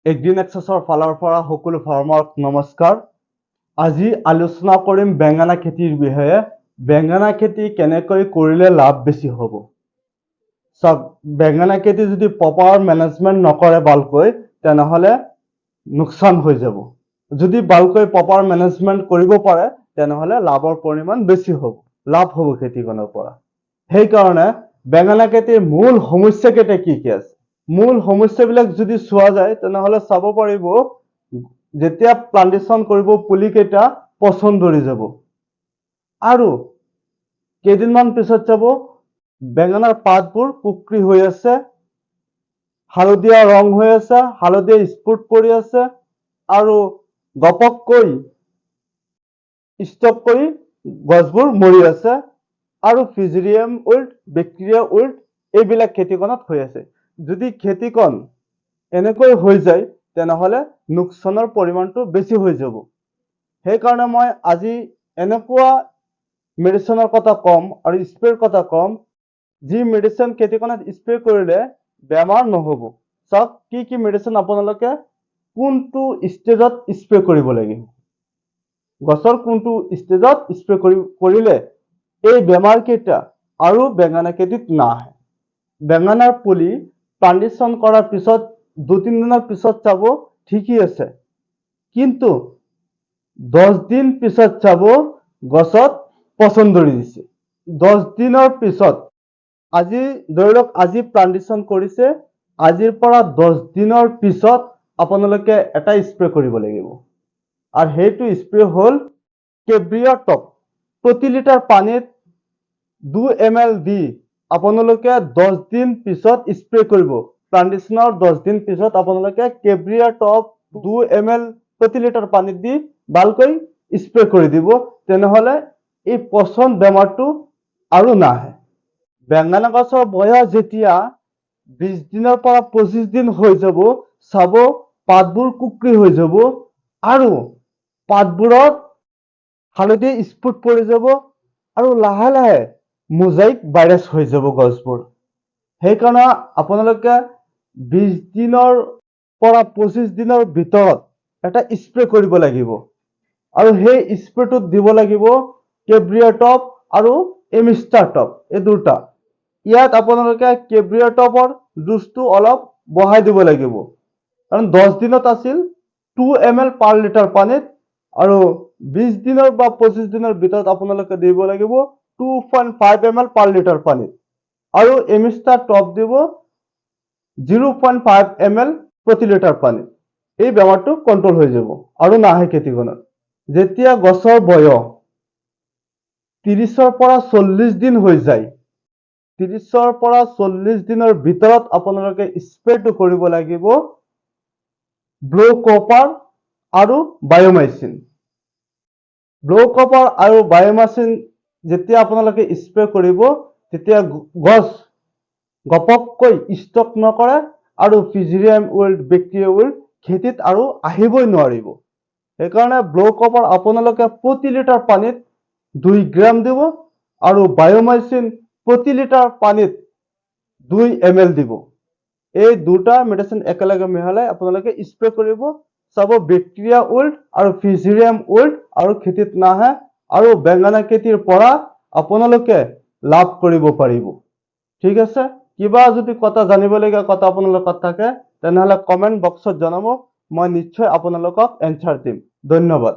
এগ্ৰিনেক্সাছৰ ফালৰ পৰা সকলো ফাৰ্মাৰক নমস্কাৰ। আজি আলোচনা কৰিম বেঙেনা খেতিৰ বিষয়ে। বেঙেনা খেতি কেনেকৈ কৰিলে লাভ বেছি হ'ব। চাওক, বেঙেনা খেতি যদি প্ৰপাৰ মেনেজমেণ্ট নকৰে ভালকৈ, তেনেহ'লে লোকচান হৈ যাব। যদি ভালকৈ প্ৰপাৰ মেনেজমেণ্ট কৰিব পাৰে, তেনেহ'লে লাভৰ পৰিমাণ বেছি হ'ব, লাভ হ'ব খেতিখনৰ পৰা। সেইকাৰণে বেঙেনা খেতিৰ মূল সমস্যাকেইটা কি কি আছে? মূল সমস্যাবিলাক যদি চোৱা যায়, তেনেহ'লে চাব পাৰিব, যেতিয়া প্লান্টেশ্যন কৰিব পুলিকেইটা পচন ধৰি যাব, আৰু কেইদিনমান পিছত চাব বেঙেনাৰ পাতবোৰ কুকৰি হৈ আছে, হালধীয়া ৰং হৈ আছে, হালধীয়া স্পট পৰি আছে, আৰু গপককৈ ষ্টপ কৰি গছবোৰ মৰি আছে, আৰু ফিজেৰিয়াম উইল্ট, বেক্টেৰিয়া উইল্ট এইবিলাক খেতিখনত হৈ আছে। যদি খেতিখন এনেকৈ হৈ যায়, তেনেহ'লে লোকচানৰ পৰিমাণটো বেছি হৈ যাব। সেইকাৰণে মই আজি এনেকুৱা মেডিচিনৰ কথা ক'ম আৰু স্প্ৰেৰ কথা ক'ম, যি মেডিচিন খেতিখনত স্প্ৰে কৰিলে বেমাৰ নহ'ব। চাওক, কি কি মেডিচিন আপোনালোকে কোনটো ষ্টেজত স্প্ৰে কৰিব লাগিব, গছৰ কোনটো ষ্টেজত স্প্ৰে কৰিলে এই বেমাৰকেইটা আৰু বেঙেনা খেতিত নাহে। বেঙেনাৰ পুলি প্লান্টেশ্যন কৰাৰ পিছত 2-3 দিনৰ পিছত চাব ঠিকেই আছে, কিন্তু 10 দিন পিছত চাব গছত পচন ধৰি দিছে। 10 দিনৰ পিছত, আজি ধৰি লওক আজি প্লান্টেশ্যন কৰিছে, আজিৰ পৰা 10 দিনৰ পিছত আপোনালোকে এটা স্প্ৰে কৰিব লাগিব, আৰু সেইটো স্প্ৰে হ'ল কেব্ৰিয়া টপ। প্ৰতি লিটাৰ পানীত 2 ml দি আপোনালোকে 10 দিন পিছত স্প্ৰে কৰিব। প্লান্টেশ্যনৰ 10 দিন পিছত আপোনালোকে কেব্ৰিয়া টপ 2 ml প্ৰতি লিটাৰ পানীত দি ভালকৈ স্প্ৰে কৰি দিব, তেনেহ'লে এই পচন বেমাৰটো আৰু নাহে। বেঙেনা গছৰ বয়স যেতিয়া 20 দিনৰ পৰা 25 দিন হৈ যাব, চাব পাতবোৰ কুকৰি হৈ যাব, আৰু পাতবোৰত হালধীয়া স্পট পৰি যাব, আৰু লাহে লাহে মোজাইক ভাইৰাছ হৈ যাব গছবোৰ। সেইকাৰণে আপোনালোকে 20 দিনৰ পৰা 25 দিনৰ ভিতৰত এটা স্প্ৰে কৰিব লাগিব, আৰু সেই স্প্ৰেটোত দিব লাগিব কেব্ৰিয়া টপ আৰু এমিষ্টাৰ টপ, এই দুটা। ইয়াত আপোনালোকে কেব্ৰিয়া টপৰ ডোজটো অলপ বঢ়াই দিব লাগিব, কাৰণ 10 দিনত আছিল 2 ml পাৰ লিটাৰ পানীত, আৰু 20 দিনৰ বা 25 দিনৰ ভিতৰত আপোনালোকে দিব লাগিব 2.5 ml পাৰ লিটাৰ পানীত, আৰু এমিষ্টাৰ টপ দিব 0.5 ml প্ৰতি লিটাৰ পানীত। এই বেমাৰটো কণ্ট্ৰল হৈ যাব আৰু নাহে খেতিখনত। যেতিয়া গছৰ বয়স 30-ৰ পৰা 40 দিন হৈ যায়, 30-ৰ পৰা 40 দিনৰ ভিতৰত আপোনালোকে স্প্ৰেটো কৰিব লাগিব ব্লু কপাৰ আৰু বায়'মাইচিন। ব্লু কপাৰ আৰু বায়'মাইচিন যেতিয়া আপোনালোকে স্প্ৰে কৰিব, তেতিয়া গছ গপককৈ ষ্টক নকৰে, আৰু ফিজেৰিয়াম উইল্ট, বেক্টেৰিয়া উইল্ট খেতিত আৰু আহিবই নোৱাৰিব। সেইকাৰণে ব্লু কপাৰ আপোনালোকে প্ৰতি লিটাৰ পানীত 2 গ্ৰাম দিব, আৰু বায়'মাইচিন প্ৰতি লিটাৰ পানীত 2 ml দিব। এই দুটা মেডিচিন একেলগে মিহলাই আপোনালোকে স্প্ৰে কৰিব, চাব বেক্টেৰিয়া উইল্ট আৰু ফিজেৰিয়াম উইল্ট আৰু খেতিত নাহে, আৰু বেঙেনা খেতিৰ পৰা আপোনালোকে লাভ কৰিব পাৰিব। ঠিক আছে, কিবা যদি কথা জানিবলগীয়া কথা আপোনালোকৰ থাকে, তেনেহ'লে কমেণ্ট বক্সত জনাব, মই নিশ্চয় আপোনালোকক এনচাৰ দিম। ধন্যবাদ।